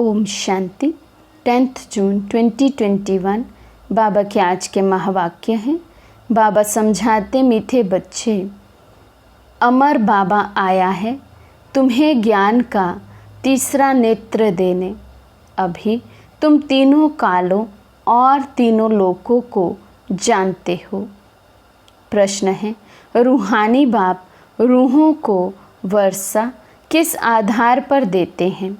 ओम शांति। 10 जून 2021 बाबा के आज के महावाक्य हैं। बाबा समझाते, मीठे बच्चे, अमर बाबा आया है तुम्हें ज्ञान का तीसरा नेत्र देने। अभी तुम तीनों कालों और तीनों लोकों को जानते हो। प्रश्न है, रूहानी बाप रूहों को वर्षा किस आधार पर देते हैं?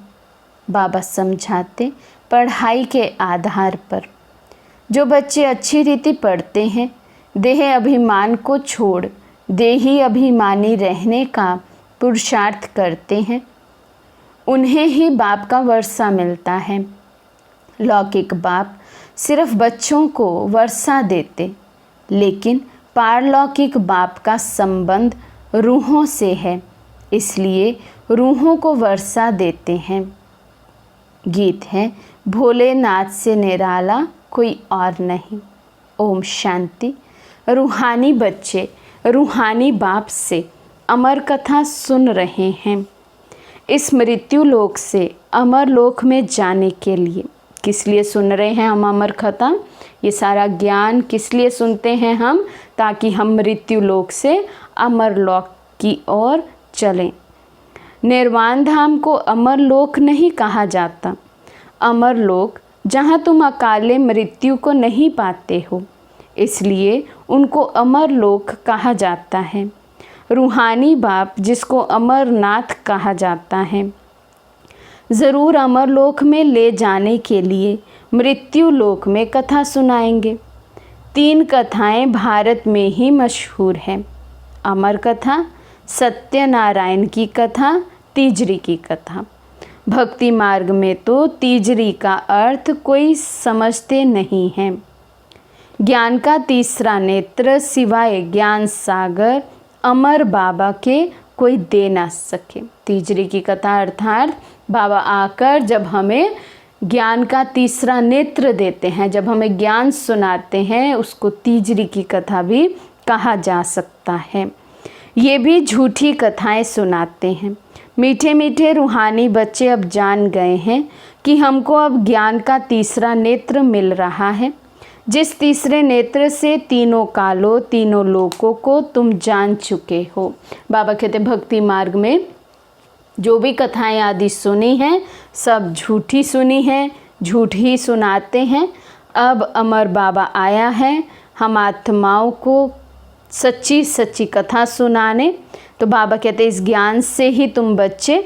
बाबा समझाते, पढ़ाई के आधार पर। जो बच्चे अच्छी रीति पढ़ते हैं, देह अभिमान को छोड़ देही अभिमानी रहने का पुरुषार्थ करते हैं, उन्हें ही बाप का वर्षा मिलता है। लौकिक बाप सिर्फ बच्चों को वर्षा देते, लेकिन पारलौकिक बाप का संबंध रूहों से है, इसलिए रूहों को वर्षा देते हैं। गीत है, भोलेनाथ से निराला कोई और नहीं। ओम शांति। रूहानी बच्चे रूहानी बाप से अमर कथा सुन रहे हैं। इस मृत्यु लोक से अमर लोक में जाने के लिए किस लिए सुन रहे हैं हम अमर कथा? ये सारा ज्ञान किस लिए सुनते हैं हम? ताकि हम मृत्यु लोक से अमर लोक की ओर चलें। निर्वाण धाम को अमर लोक नहीं कहा जाता। अमर लोक जहाँ तुम अकाले मृत्यु को नहीं पाते हो, इसलिए उनको अमर लोक कहा जाता है। रूहानी बाप जिसको अमरनाथ कहा जाता है, ज़रूर अमर लोक में ले जाने के लिए मृत्यु लोक में कथा सुनाएंगे। 3 कथाएं भारत में ही मशहूर हैं। अमर कथा, सत्यनारायण की कथा, तीजरी की कथा। भक्ति मार्ग में तो तीजरी का अर्थ कोई समझते नहीं हैं। ज्ञान का तीसरा नेत्र सिवाय ज्ञान सागर अमर बाबा के कोई दे ना सके। तीजरी की कथा अर्थात बाबा आकर जब हमें ज्ञान का तीसरा नेत्र देते हैं, जब हमें ज्ञान सुनाते हैं, उसको तीजरी की कथा भी कहा जा सकता है। ये भी झूठी कथाएं सुनाते हैं। मीठे मीठे रूहानी बच्चे अब जान गए हैं कि हमको अब ज्ञान का तीसरा नेत्र मिल रहा है, जिस तीसरे नेत्र से तीनों कालों तीनों लोकों को तुम जान चुके हो। बाबा कहते भक्ति मार्ग में जो भी कथाएं आदि सुनी हैं, सब झूठी सुनी हैं, झूठ ही सुनाते हैं। अब अमर बाबा आया है हम आत्माओं को सच्ची सच्ची कथा सुनाने। तो बाबा कहते इस ज्ञान से ही तुम बच्चे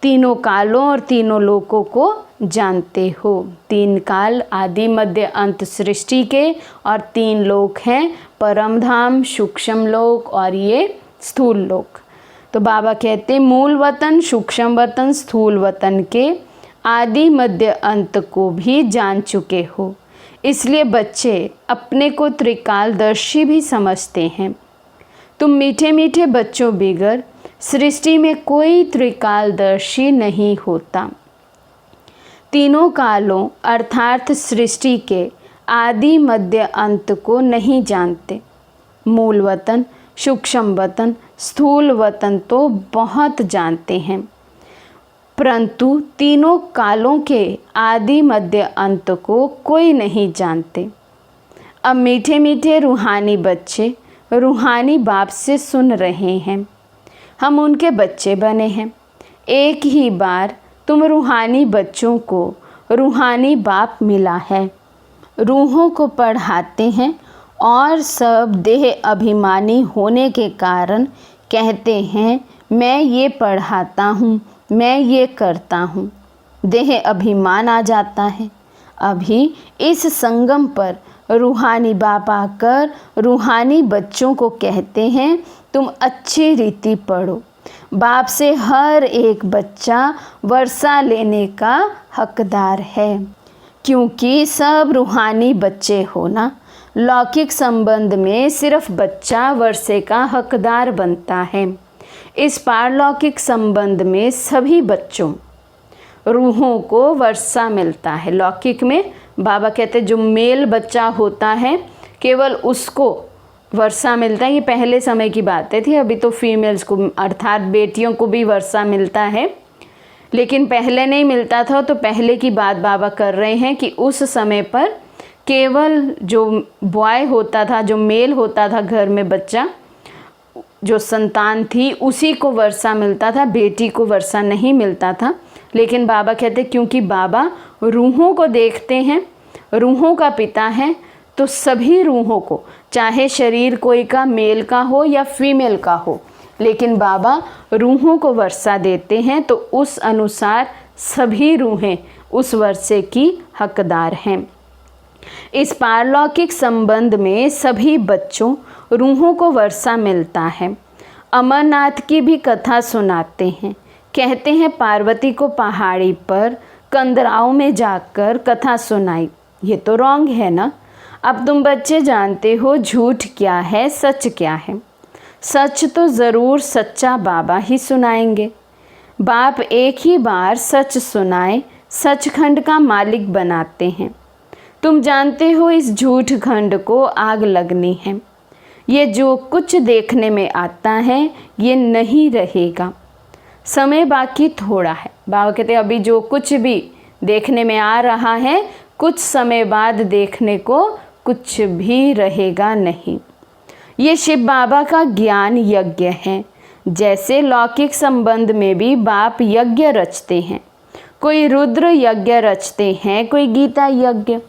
तीनों कालों और तीनों लोकों को जानते हो। 3 काल आदि मध्य अंत सृष्टि के, और 3 लोक हैं परम धाम, सूक्ष्म लोक और ये स्थूल लोक। तो बाबा कहते मूल वतन, सूक्ष्म वतन, स्थूल वतन के आदि मध्य अंत को भी जान चुके हो, इसलिए बच्चे अपने को त्रिकालदर्शी भी समझते हैं। तुम मीठे मीठे बच्चों बिगर सृष्टि में कोई त्रिकालदर्शी नहीं होता। तीनों कालों अर्थात सृष्टि के आदि मध्य अंत को नहीं जानते। मूल वतन, सूक्ष्म वतन, स्थूल वतन तो बहुत जानते हैं, परंतु तीनों कालों के आदि मध्य अंत को कोई नहीं जानते। अब मीठे मीठे रूहानी बच्चे रूहानी बाप से सुन रहे हैं। हम उनके बच्चे बने हैं। एक ही बार तुम रूहानी बच्चों को रूहानी बाप मिला है। रूहों को पढ़ाते हैं और सब देह अभिमानी होने के कारण कहते हैं मैं ये पढ़ाता हूँ, मैं ये करता हूँ। देह अभिमान आ जाता है। अभी इस संगम पर रूहानी बाप आकर रूहानी बच्चों को कहते हैं तुम अच्छी रीति पढ़ो। बाप से हर एक बच्चा वर्षा लेने का हकदार है, क्योंकि सब रूहानी बच्चे हो ना। लौकिक संबंध में सिर्फ बच्चा वर्षे का हकदार बनता है। इस पारलौकिक संबंध में सभी बच्चों रूहों को वर्षा मिलता है। लौकिक में बाबा कहते जो मेल बच्चा होता है केवल उसको वर्षा मिलता है। ये पहले समय की बातें थी, अभी तो फीमेल्स को अर्थात बेटियों को भी वर्षा मिलता है। लेकिन पहले नहीं मिलता था। तो पहले की बात बाबा कर रहे हैं कि उस समय पर केवल जो बॉय होता था, जो मेल होता था घर में, बच्चा जो संतान थी, उसी को वर्षा मिलता था, बेटी को वर्षा नहीं मिलता था। लेकिन बाबा कहते क्योंकि बाबा रूहों को देखते हैं, रूहों का पिता है, तो सभी रूहों को, चाहे शरीर कोई का मेल का हो या फीमेल का हो, लेकिन बाबा रूहों को वर्षा देते हैं। तो उस अनुसार सभी रूहें उस वर्षे की हकदार हैं। इस पारलौकिक संबंध में सभी बच्चों रूहों को वर्षा मिलता है। अमरनाथ की भी कथा सुनाते हैं। कहते हैं पार्वती को पहाड़ी पर कंदराओं में जाकर कथा सुनाई। ये तो रॉन्ग है ना। अब तुम बच्चे जानते हो झूठ क्या है, सच क्या है। सच तो ज़रूर सच्चा बाबा ही सुनाएंगे। बाप एक ही बार सच सुनाए सचखंड का मालिक बनाते हैं। तुम जानते हो इस झूठ खंड को आग लगनी है। ये जो कुछ देखने में आता है ये नहीं रहेगा। समय बाकी थोड़ा है। बाबा कहते अभी जो कुछ भी देखने में आ रहा है, कुछ समय बाद देखने को कुछ भी रहेगा नहीं। ये शिव बाबा का ज्ञान यज्ञ है। जैसे लौकिक संबंध में भी बाप यज्ञ रचते हैं। कोई रुद्र यज्ञ रचते हैं, कोई गीता यज्ञ,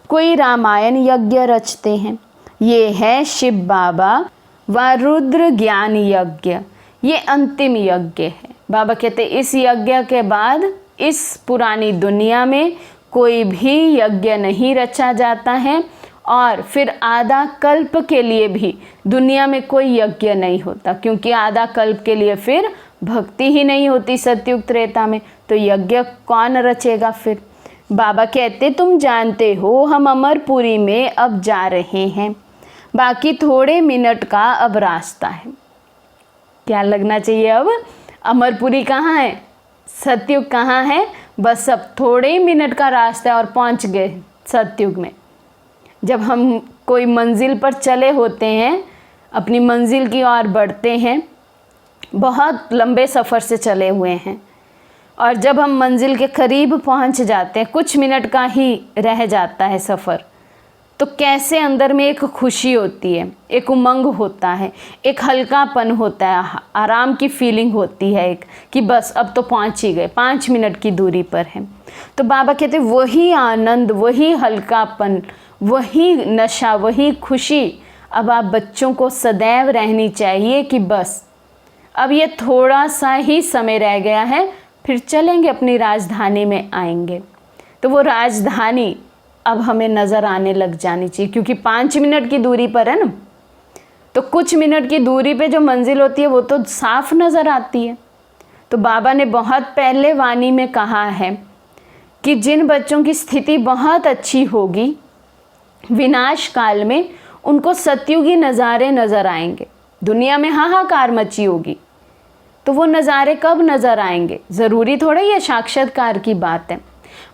कोई रामायण यज्ञ रचते हैं। ये है शिव बाबा व रुद्र ज्ञान यज्ञ। ये अंतिम यज्ञ है। बाबा कहते इस यज्ञ के बाद इस पुरानी दुनिया में कोई भी यज्ञ नहीं रचा जाता है, और फिर आधा कल्प के लिए भी दुनिया में कोई यज्ञ नहीं होता, क्योंकि आधा कल्प के लिए फिर भक्ति ही नहीं होती सतयुग त्रेता में। तो यज्ञ कौन रचेगा फिर। बाबा कहते तुम जानते हो हम अमरपुरी में अब जा रहे हैं। बाकी थोड़े मिनट का अब रास्ता है। क्या लगना चाहिए अब? अमरपुरी कहाँ है, सतयुग कहाँ है? बस अब थोड़े मिनट का रास्ता है और पहुँच गए सतयुग में। जब हम कोई मंजिल पर चले होते हैं, अपनी मंजिल की ओर बढ़ते हैं, बहुत लंबे सफ़र से चले हुए हैं, और जब हम मंजिल के करीब पहुंच जाते हैं, कुछ मिनट का ही रह जाता है सफ़र, तो कैसे अंदर में एक खुशी होती है, एक उमंग होता है, एक हल्कापन होता है, आराम की फीलिंग होती है, एक कि बस अब तो पहुंच ही गए, 5 मिनट की दूरी पर है। तो बाबा कहते वही आनंद, वही हल्कापन, वही नशा, वही खुशी अब आप बच्चों को सदैव रहनी चाहिए कि बस अब ये थोड़ा सा ही समय रह गया है, फिर चलेंगे अपनी राजधानी में आएंगे। तो वो राजधानी अब हमें नज़र आने लग जानी चाहिए, क्योंकि 5 मिनट की दूरी पर है ना। तो कुछ मिनट की दूरी पे जो मंजिल होती है वो तो साफ नज़र आती है। तो बाबा ने बहुत पहले वाणी में कहा है कि जिन बच्चों की स्थिति बहुत अच्छी होगी, विनाश काल में उनको सतयुगी नज़ारे नज़र आएंगे। दुनिया में हाहाकार मची होगी, तो वो नज़ारे कब नज़र आएंगे? ज़रूरी थोड़ा ये साक्षात्कार की बात है।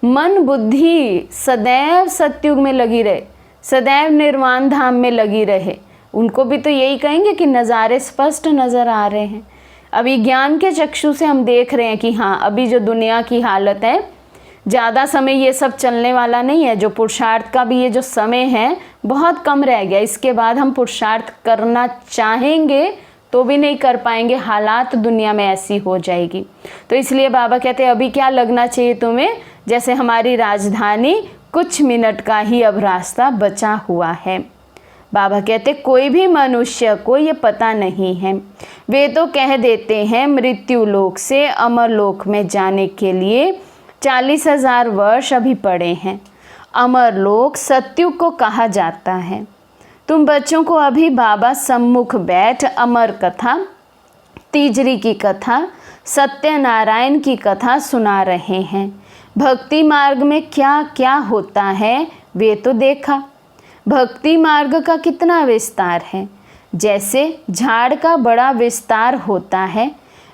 मन बुद्धि सदैव सतयुग में लगी रहे, सदैव निर्वाण धाम में लगी रहे, उनको भी तो यही कहेंगे कि नज़ारे स्पष्ट नज़र आ रहे हैं। अभी ज्ञान के चक्षु से हम देख रहे हैं कि हाँ, अभी जो दुनिया की हालत है, ज़्यादा समय ये सब चलने वाला नहीं है। जो पुरुषार्थ का भी ये जो समय है बहुत कम रह गया। इसके बाद हम पुरुषार्थ करना चाहेंगे तो भी नहीं कर पाएंगे, हालात दुनिया में ऐसी हो जाएगी। तो इसलिए बाबा कहते हैं अभी क्या लगना चाहिए तुम्हें, जैसे हमारी राजधानी कुछ मिनट का ही अब रास्ता बचा हुआ है। बाबा कहते कोई भी मनुष्य को ये पता नहीं है। वे तो कह देते हैं मृत्यु लोक से अमर लोक में जाने के लिए 40,000 वर्ष अभी पड़े हैं। अमर लोक सतयुग को कहा जाता है। तुम बच्चों को अभी बाबा सम्मुख बैठ अमर कथा, तीजरी की कथा, सत्यनारायण की कथा सुना रहे हैं। भक्ति मार्ग में क्या क्या होता है वे तो देखा। भक्ति मार्ग का कितना विस्तार है। जैसे झाड़ का बड़ा विस्तार होता है,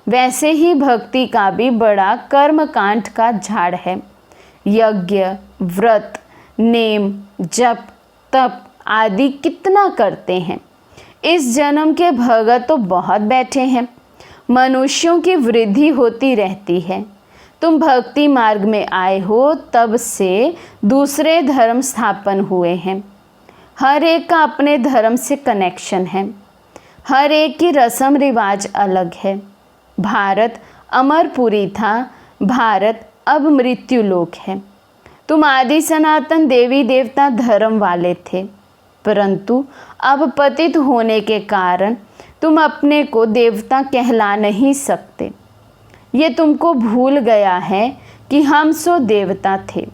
वैसे ही भक्ति का भी बड़ा कर्मकांड का झाड़ है। यज्ञ, व्रत, नेम, जप, तप आदि कितना करते हैं। इस जन्म के भगत तो बहुत बैठे हैं। मनुष्यों की वृद्धि होती रहती है। तुम भक्ति मार्ग में आए हो तब से दूसरे धर्म स्थापन हुए हैं। हर एक का अपने धर्म से कनेक्शन है, हर एक की रस्म रिवाज अलग है। भारत अमरपुरी था, भारत अब मृत्यु लोक है। तुम आदि सनातन देवी देवता धर्म वाले थे, परंतु अब पतित होने के कारण तुम अपने को देवता कहला नहीं सकते। ये तुमको भूल गया है कि हम सो देवता थे।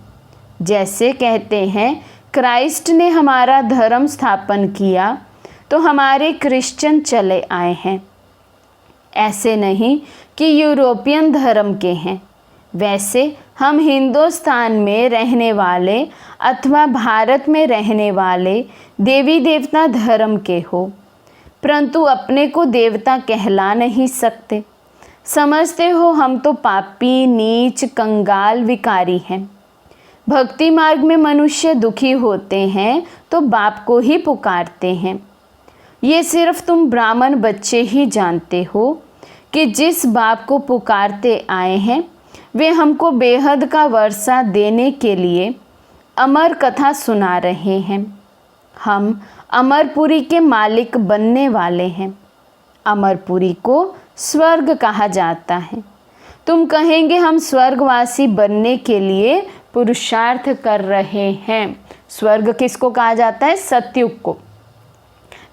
जैसे कहते हैं क्राइस्ट ने हमारा धर्म स्थापन किया तो हमारे क्रिश्चियन चले आए हैं। ऐसे नहीं कि यूरोपियन धर्म के हैं, वैसे हम हिंदुस्तान में रहने वाले अथवा भारत में रहने वाले देवी देवता धर्म के हो, परंतु अपने को देवता कहला नहीं सकते। समझते हो हम तो पापी, नीच, कंगाल, विकारी हैं। भक्ति मार्ग में मनुष्य दुखी होते हैं तो बाप को ही पुकारते हैं। ये सिर्फ तुम ब्राह्मण बच्चे ही जानते हो कि जिस बाप को पुकारते आए हैं वे हमको बेहद का वर्षा देने के लिए अमर कथा सुना रहे हैं। हम अमरपुरी के मालिक बनने वाले हैं। अमरपुरी को स्वर्ग कहा जाता है। तुम कहेंगे हम स्वर्गवासी बनने के लिए पुरुषार्थ कर रहे हैं। स्वर्ग किसको कहा जाता है? सतयुग को।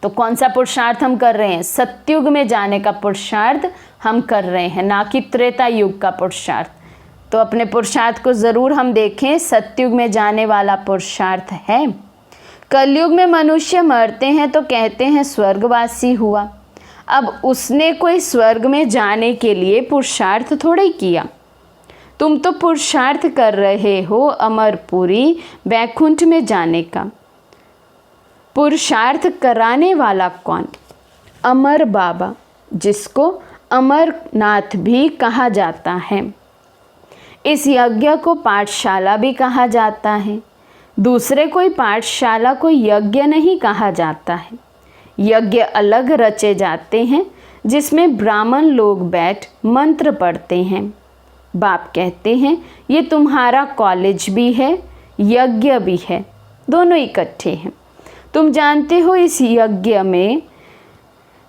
तो कौन सा पुरुषार्थ हम कर रहे हैं? सतयुग में जाने का पुरुषार्थ हम कर रहे हैं, ना कि त्रेता युग का पुरुषार्थ। तो अपने पुरुषार्थ को ज़रूर हम देखें, सतयुग में जाने वाला पुरुषार्थ है। कलयुग में मनुष्य मरते हैं तो कहते हैं स्वर्गवासी हुआ। अब उसने कोई स्वर्ग में जाने के लिए पुरुषार्थ थोड़े किया। तुम तो पुरुषार्थ कर रहे हो अमरपुरी वैकुंठ में जाने का। पुरुषार्थ कराने वाला कौन? अमर बाबा, जिसको अमरनाथ भी कहा जाता है। इस यज्ञ को पाठशाला भी कहा जाता है। दूसरे कोई पाठशाला को यज्ञ नहीं कहा जाता है। यज्ञ अलग रचे जाते हैं जिसमें ब्राह्मण लोग बैठ मंत्र पढ़ते हैं। बाप कहते हैं ये तुम्हारा कॉलेज भी है, यज्ञ भी है, दोनों इकट्ठे हैं। तुम जानते हो इस यज्ञ में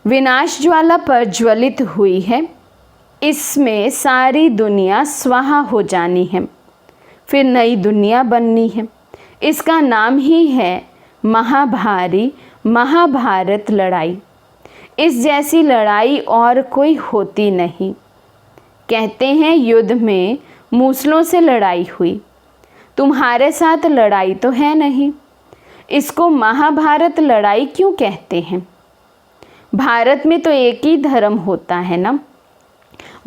विनाश ज्वाला प्रज्वलित हुई है। इसमें सारी दुनिया स्वाहा हो जानी है, फिर नई दुनिया बननी है। इसका नाम ही है महाभारत लड़ाई। इस जैसी लड़ाई और कोई होती नहीं। कहते हैं युद्ध में मूसलों से लड़ाई हुई, तुम्हारे साथ लड़ाई तो है नहीं। इसको महाभारत लड़ाई क्यों कहते हैं? भारत में तो एक ही धर्म होता है ना,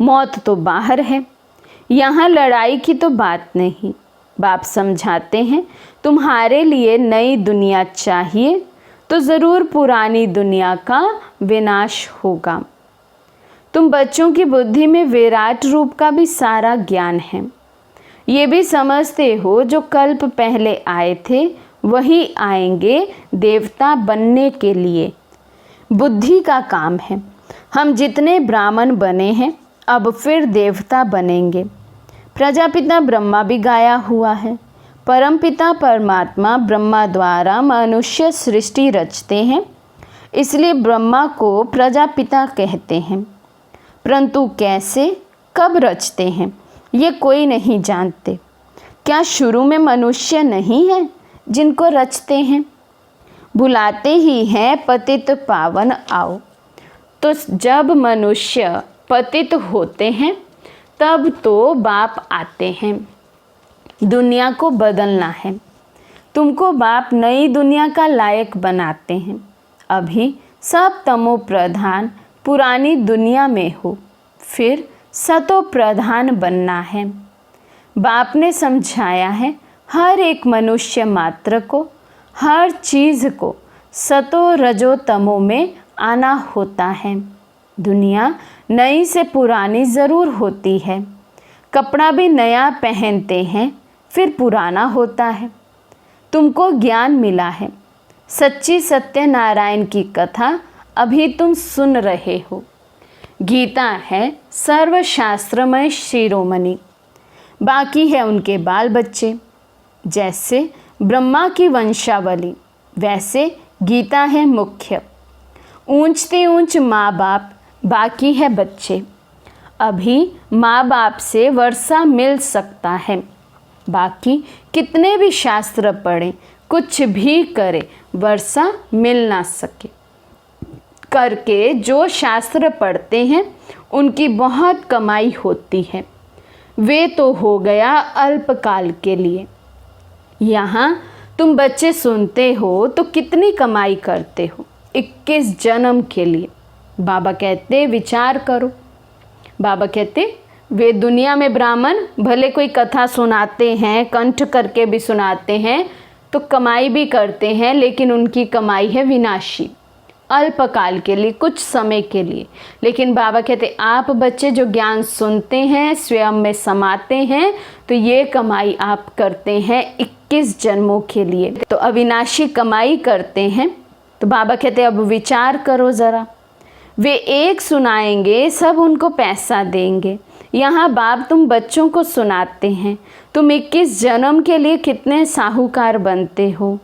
मौत तो बाहर है, यहाँ लड़ाई की तो बात नहीं। बाप समझाते हैं तुम्हारे लिए नई दुनिया चाहिए तो ज़रूर पुरानी दुनिया का विनाश होगा। तुम बच्चों की बुद्धि में विराट रूप का भी सारा ज्ञान है। ये भी समझते हो जो कल्प पहले आए थे वही आएंगे देवता बनने के लिए। बुद्धि का काम है। हम जितने ब्राह्मण बने हैं अब फिर देवता बनेंगे। प्रजापिता ब्रह्मा भी गाया हुआ है। परमपिता परमात्मा ब्रह्मा द्वारा मनुष्य सृष्टि रचते हैं, इसलिए ब्रह्मा को प्रजापिता कहते हैं। परंतु कैसे, कब रचते हैं ये कोई नहीं जानते। क्या शुरू में मनुष्य नहीं है जिनको रचते हैं? बुलाते ही हैं पतित पावन आओ। तो जब मनुष्य पतित होते हैं तब तो बाप आते हैं। दुनिया को बदलना है। तुमको बाप नई दुनिया का लायक बनाते हैं। अभी सब तमो प्रधान पुरानी दुनिया में हो, फिर सतो प्रधान बनना है। बाप ने समझाया है हर एक मनुष्य मात्र को, हर चीज़ को सतो रजो तमो में आना होता है। दुनिया नई से पुरानी ज़रूर होती है। कपड़ा भी नया पहनते हैं फिर पुराना होता है। तुमको ज्ञान मिला है। सच्ची सत्यनारायण की कथा अभी तुम सुन रहे हो। गीता है सर्वशास्त्रमय शिरोमणि। बाकी है उनके बाल बच्चे। जैसे ब्रह्मा की वंशावली वैसे गीता है मुख्य। ऊंचते ऊंच माँ बाप, बाकी है बच्चे। अभी माँ बाप से वर्षा मिल सकता है, बाकी कितने भी शास्त्र पढ़ें, कुछ भी करें, वर्षा मिल ना सके। करके जो शास्त्र पढ़ते हैं उनकी बहुत कमाई होती है, वे तो हो गया अल्पकाल के लिए। यहाँ तुम बच्चे सुनते हो तो कितनी कमाई करते हो, 21 जन्म के लिए। बाबा कहते विचार करो। बाबा कहते वे दुनिया में ब्राह्मण भले कोई कथा सुनाते हैं, कंठ करके भी सुनाते हैं, तो कमाई भी करते हैं, लेकिन उनकी कमाई है विनाशी, अल्पकाल के लिए, कुछ समय के लिए। लेकिन बाबा कहते आप बच्चे जो ज्ञान सुनते हैं, स्वयं में समाते हैं, तो ये कमाई आप करते हैं 21 जन्मों के लिए, तो अविनाशी कमाई करते हैं। तो बाबा कहते अब विचार करो ज़रा। वे एक सुनाएंगे, सब उनको पैसा देंगे। यहाँ बाप तुम बच्चों को सुनाते हैं, तुम 21 जन्म के लिए कितने साहूकार बनते हो।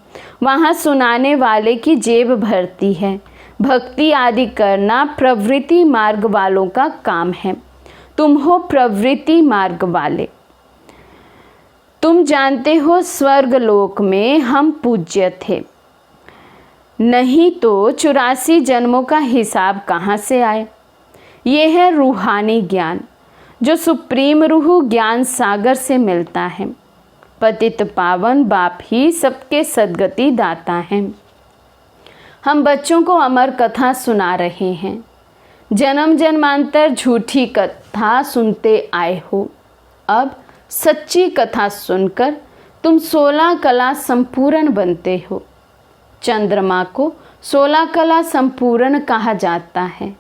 वहाँ सुनाने वाले की जेब भरती है। भक्ति आदि करना प्रवृत्ति मार्ग वालों का काम है। तुम हो प्रवृत्ति मार्ग वाले। तुम जानते हो स्वर्ग लोक में हम पूज्य थे, नहीं तो 84 जन्मों का हिसाब कहाँ से आए। ये है रूहानी ज्ञान जो सुप्रीम रूह ज्ञान सागर से मिलता है। पतित पावन बाप ही सबके सद्गति दाता हैं। हम बच्चों को अमर कथा सुना रहे हैं। जन्म जन्मांतर झूठी कथा सुनते आए हो, अब सच्ची कथा सुनकर तुम 16 कला संपूर्ण बनते हो। चंद्रमा को 16 कला संपूर्ण कहा जाता है,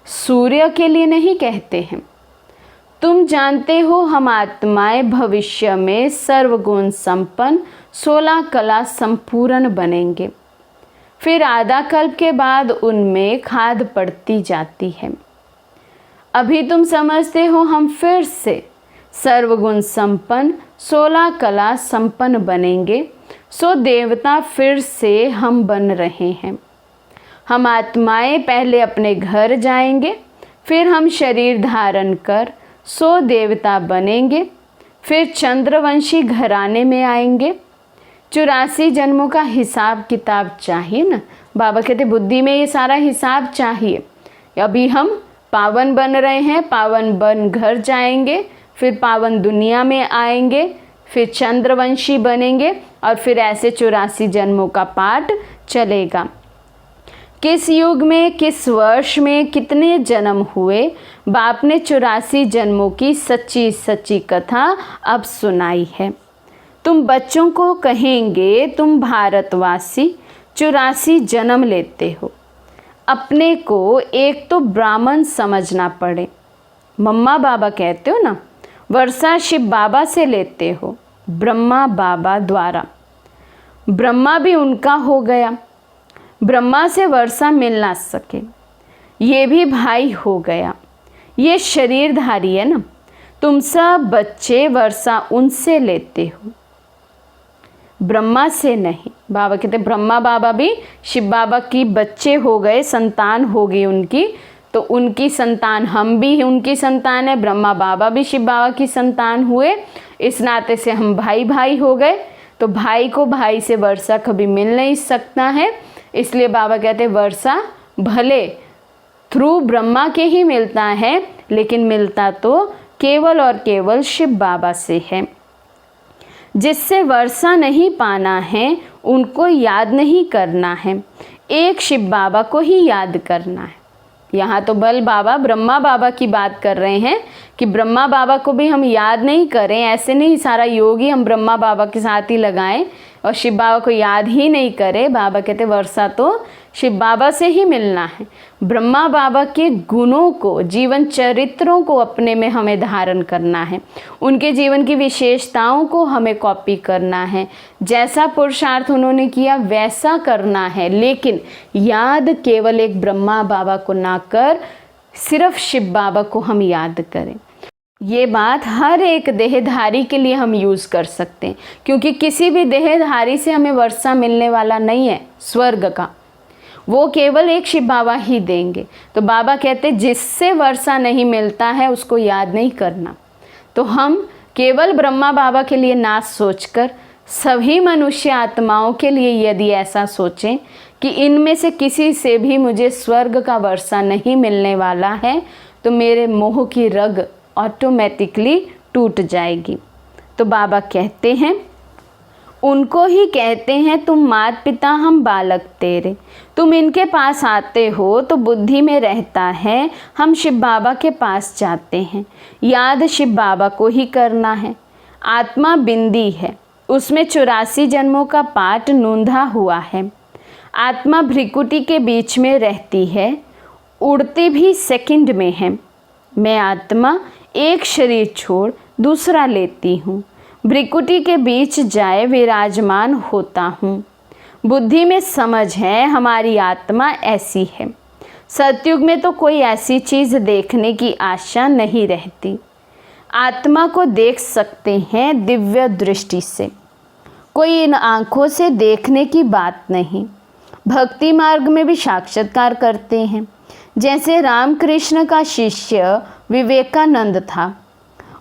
सूर्य के लिए नहीं कहते हैं। तुम जानते हो हम आत्माएं भविष्य में सर्वगुण संपन्न 16 कला संपूर्ण बनेंगे। फिर आधा कल्प के बाद उनमें खाद पड़ती जाती है। अभी तुम समझते हो हम फिर से सर्वगुण संपन्न 16 कला संपन्न बनेंगे, सो देवता फिर से हम बन रहे हैं। हम आत्माएं पहले अपने घर जाएंगे, फिर हम शरीर धारण कर सो देवता बनेंगे, फिर चंद्रवंशी घराने में आएंगे। 84 जन्मों का हिसाब किताब चाहिए ना। बाबा कहते बुद्धि में ये सारा हिसाब चाहिए। अभी हम पावन बन रहे हैं, पावन बन घर जाएंगे, फिर पावन दुनिया में आएंगे, फिर चंद्रवंशी बनेंगे, और फिर ऐसे 84 जन्मों का पाठ चलेगा। किस युग में, किस वर्ष में कितने जन्म हुए, बाप ने 84 जन्मों की सच्ची सच्ची कथा अब सुनाई है। तुम बच्चों को कहेंगे तुम भारतवासी 84 जन्म लेते हो। अपने को एक तो ब्राह्मण समझना पड़े। मम्मा बाबा कहते हो ना, वर्षा शिव बाबा से लेते हो, ब्रह्मा बाबा द्वारा। ब्रह्मा भी उनका हो गया, ब्रह्मा से वर्षा मिल ना सके, ये भी भाई हो गया। ये शरीरधारी है ना। तुम सब बच्चे वर्षा उनसे लेते हो, ब्रह्मा से नहीं। बाबा कहते ब्रह्मा बाबा भी शिव बाबा की बच्चे हो गए, संतान हो गई उनकी, तो उनकी संतान हम भी उनकी संतान है। ब्रह्मा बाबा भी शिव बाबा की संतान हुए, इस नाते से हम भाई भाई हो गए। तो भाई को भाई से वर्षा कभी मिल नहीं सकता है, इसलिए बाबा कहते वर्षा भले थ्रू ब्रह्मा के ही मिलता है, लेकिन मिलता तो केवल और केवल शिव बाबा से है। जिससे वर्षा नहीं पाना है उनको याद नहीं करना है, एक शिव बाबा को ही याद करना है। यहाँ तो बल बाबा ब्रह्मा बाबा की बात कर रहे हैं कि ब्रह्मा बाबा को भी हम याद नहीं करें, ऐसे नहीं सारा योग ही हम ब्रह्मा बाबा के साथ ही लगाएं और शिव बाबा को याद ही नहीं करें। बाबा कहते वर्षा तो शिव बाबा से ही मिलना है। ब्रह्मा बाबा के गुणों को, जीवन चरित्रों को अपने में हमें धारण करना है, उनके जीवन की विशेषताओं को हमें कॉपी करना है। जैसा पुरुषार्थ उन्होंने किया वैसा करना है, लेकिन याद केवल एक ब्रह्मा बाबा को ना कर सिर्फ शिव बाबा को हम याद करें। ये बात हर एक देहधारी के लिए हम यूज़ कर सकते हैं, क्योंकि किसी भी देहधारी से हमें वर्षा मिलने वाला नहीं है स्वर्ग का, वो केवल एक शिव बाबा ही देंगे। तो बाबा कहते जिससे वर्षा नहीं मिलता है उसको याद नहीं करना। तो हम केवल ब्रह्मा बाबा के लिए ना सोचकर सभी मनुष्य आत्माओं के लिए यदि ऐसा सोचें कि इनमें से किसी से भी मुझे स्वर्ग का वर्षा नहीं मिलने वाला है, तो मेरे मोह की रग ऑटोमेटिकली टूट जाएगी। तो बाबा कहते हैं, उनको ही कहते हैं तुम मात पिता हम बालक तेरे, तुम इनके पास आते हो तो बुद्धि में रहता है हम शिव बाबा के पास जाते हैं, याद शिव बाबा को ही करना है। आत्मा बिंदी है, उसमें 84 जन्मों का पाठ नूंधा हुआ है। आत्मा भ्रिकुटी के बीच में रहती है, उड़ती भी सेकंड में है। मैं आत्मा एक शरीर छोड़ दूसरा लेती हूँ, भ्रिकुटी के बीच जाए विराजमान होता हूँ। बुद्धि में समझ है हमारी आत्मा ऐसी है। सतयुग में तो कोई ऐसी चीज़ देखने की आशा नहीं रहती। आत्मा को देख सकते हैं दिव्य दृष्टि से, कोई इन आँखों से देखने की बात नहीं। भक्ति मार्ग में भी साक्षात्कार करते हैं। जैसे रामकृष्ण का शिष्य विवेकानंद था,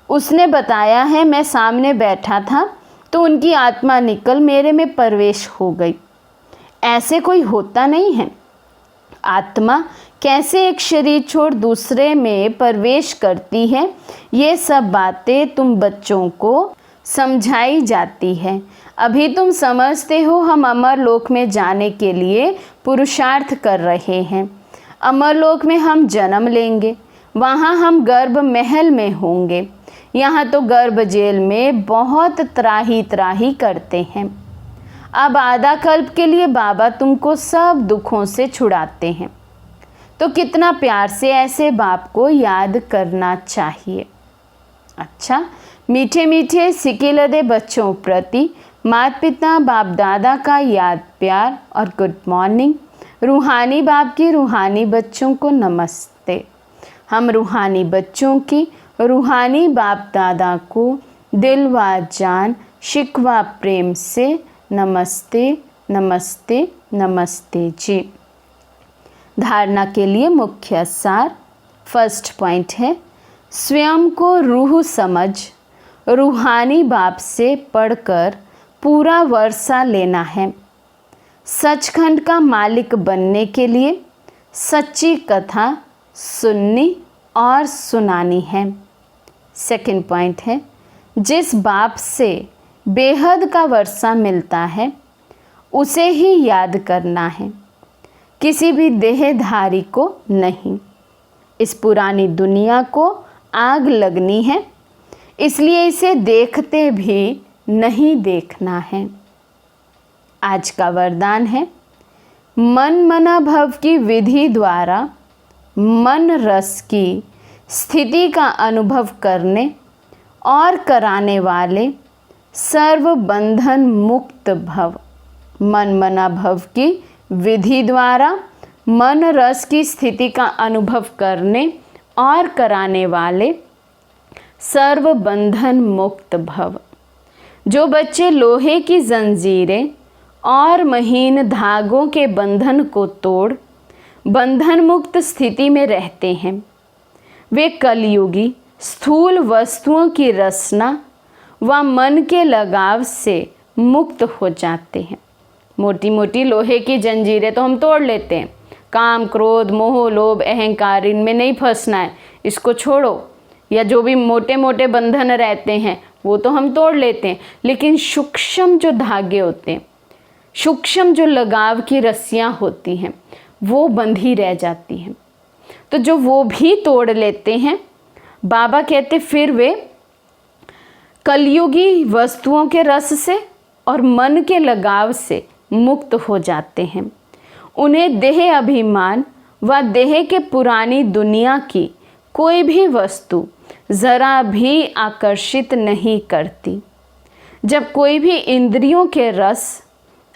उसने बताया है मैं सामने बैठा था तो उनकी आत्मा निकल मेरे में प्रवेश हो गई। ऐसे कोई होता नहीं है। आत्मा कैसे एक शरीर छोड़ दूसरे में प्रवेश करती है, ये सब बातें तुम बच्चों को समझाई जाती है। अभी तुम समझते हो हम अमरलोक में जाने के लिए पुरुषार्थ कर रहे हैं। अमरलोक में हम जन्म लेंगे, वहाँ हम गर्भ महल में होंगे। यहाँ तो गर्भ जेल में बहुत त्राही त्राही करते हैं। अब आधा कल्प के लिए बाबा तुमको सब दुखों से छुड़ाते हैं, तो कितना प्यार से ऐसे बाप को याद करना चाहिए। अच्छा, मीठे मीठे सिकिलदे बच्चों प्रति माता पिता बाप दादा का याद प्यार और गुड मॉर्निंग। रूहानी बाप की रूहानी बच्चों को नमस्ते। हम रूहानी बच्चों की रूहानी बाप दादा को दिल व जान शिकवा प्रेम से नमस्ते नमस्ते नमस्ते जी। धारणा के लिए मुख्य सार। फर्स्ट पॉइंट है, स्वयं को रूह समझ रूहानी बाप से पढ़कर पूरा वर्षा लेना है। सचखंड का मालिक बनने के लिए सच्ची कथा सुननी और सुनानी है। सेकंड पॉइंट है, जिस बाप से बेहद का वर्षा मिलता है उसे ही याद करना है, किसी भी देहधारी को नहीं। इस पुरानी दुनिया को आग लगनी है, इसलिए इसे देखते भी नहीं देखना है। आज का वरदान है, मन मना भव की विधि द्वारा मन रस की स्थिति का अनुभव करने और कराने वाले सर्व बंधन मुक्त भव। मन मना भव की विधि द्वारा मन रस की स्थिति का अनुभव करने और कराने वाले सर्व बंधन मुक्त भव। जो बच्चे लोहे की जंजीरें और महीन धागों के बंधन को तोड़ बंधन मुक्त स्थिति में रहते हैं, वे कलयुगी स्थूल वस्तुओं की रसना व मन के लगाव से मुक्त हो जाते हैं। मोटी मोटी लोहे की जंजीरें तो हम तोड़ लेते हैं, काम क्रोध मोह लोभ अहंकार इनमें नहीं फंसना है, इसको छोड़ो, या जो भी मोटे मोटे बंधन रहते हैं वो तो हम तोड़ लेते हैं, लेकिन सूक्ष्म जो धागे होते हैं, सूक्ष्म जो लगाव की रस्सियाँ होती हैं वो बंधी रह जाती हैं। तो जो वो भी तोड़ लेते हैं, बाबा कहते फिर वे कलयुगी वस्तुओं के रस से और मन के लगाव से मुक्त हो जाते हैं। उन्हें देह अभिमान व देह के पुरानी दुनिया की कोई भी वस्तु ज़रा भी आकर्षित नहीं करती। जब कोई भी इंद्रियों के रस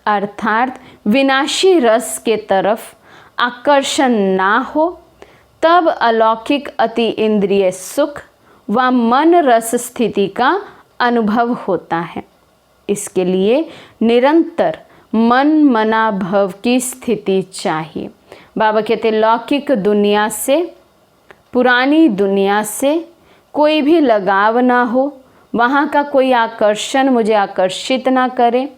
अर्थात विनाशी रस के तरफ आकर्षण ना हो, तब अलौकिक अति इंद्रिय सुख व मन रस स्थिति का अनुभव होता है। इसके लिए निरंतर मन मना भव की स्थिति चाहिए। बाबा कहते लौकिक दुनिया से, पुरानी दुनिया से कोई भी लगाव ना हो, वहाँ का कोई आकर्षण मुझे आकर्षित ना करे,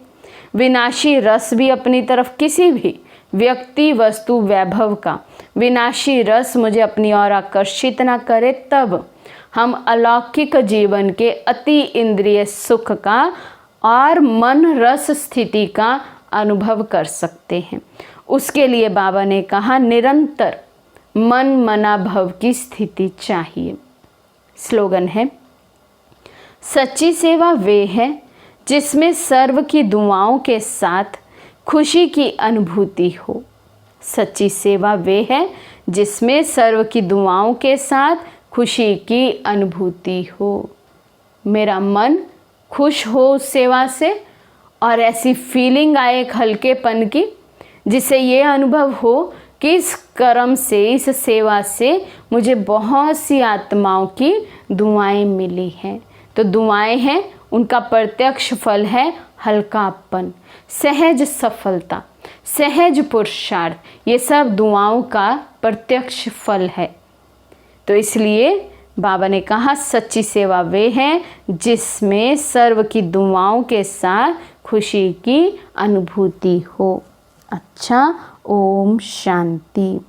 विनाशी रस भी अपनी तरफ, किसी भी व्यक्ति वस्तु वैभव का विनाशी रस मुझे अपनी ओर आकर्षित ना करे, तब हम अलौकिक जीवन के अति इंद्रिय सुख का और मन रस स्थिति का अनुभव कर सकते हैं। उसके लिए बाबा ने कहा निरंतर मन मना भव की स्थिति चाहिए। स्लोगन है, सच्ची सेवा वे है जिसमें सर्व की दुआओं के साथ खुशी की अनुभूति हो। सच्ची सेवा वे है जिसमें सर्व की दुआओं के साथ खुशी की अनुभूति हो। मेरा मन खुश हो उस सेवा से और ऐसी फीलिंग आए एक हल्केपन की, जिससे ये अनुभव हो कि इस कर्म से, इस सेवा से मुझे बहुत सी आत्माओं की दुआएं मिली हैं। तो दुआएं हैं, उनका प्रत्यक्ष फल है हल्कापन, सहज सफलता, सहज पुरुषार्थ, ये सब दुआओं का प्रत्यक्ष फल है। तो इसलिए बाबा ने कहा सच्ची सेवा वे हैं जिसमें सर्व की दुआओं के साथ खुशी की अनुभूति हो। अच्छा, ओम शांति।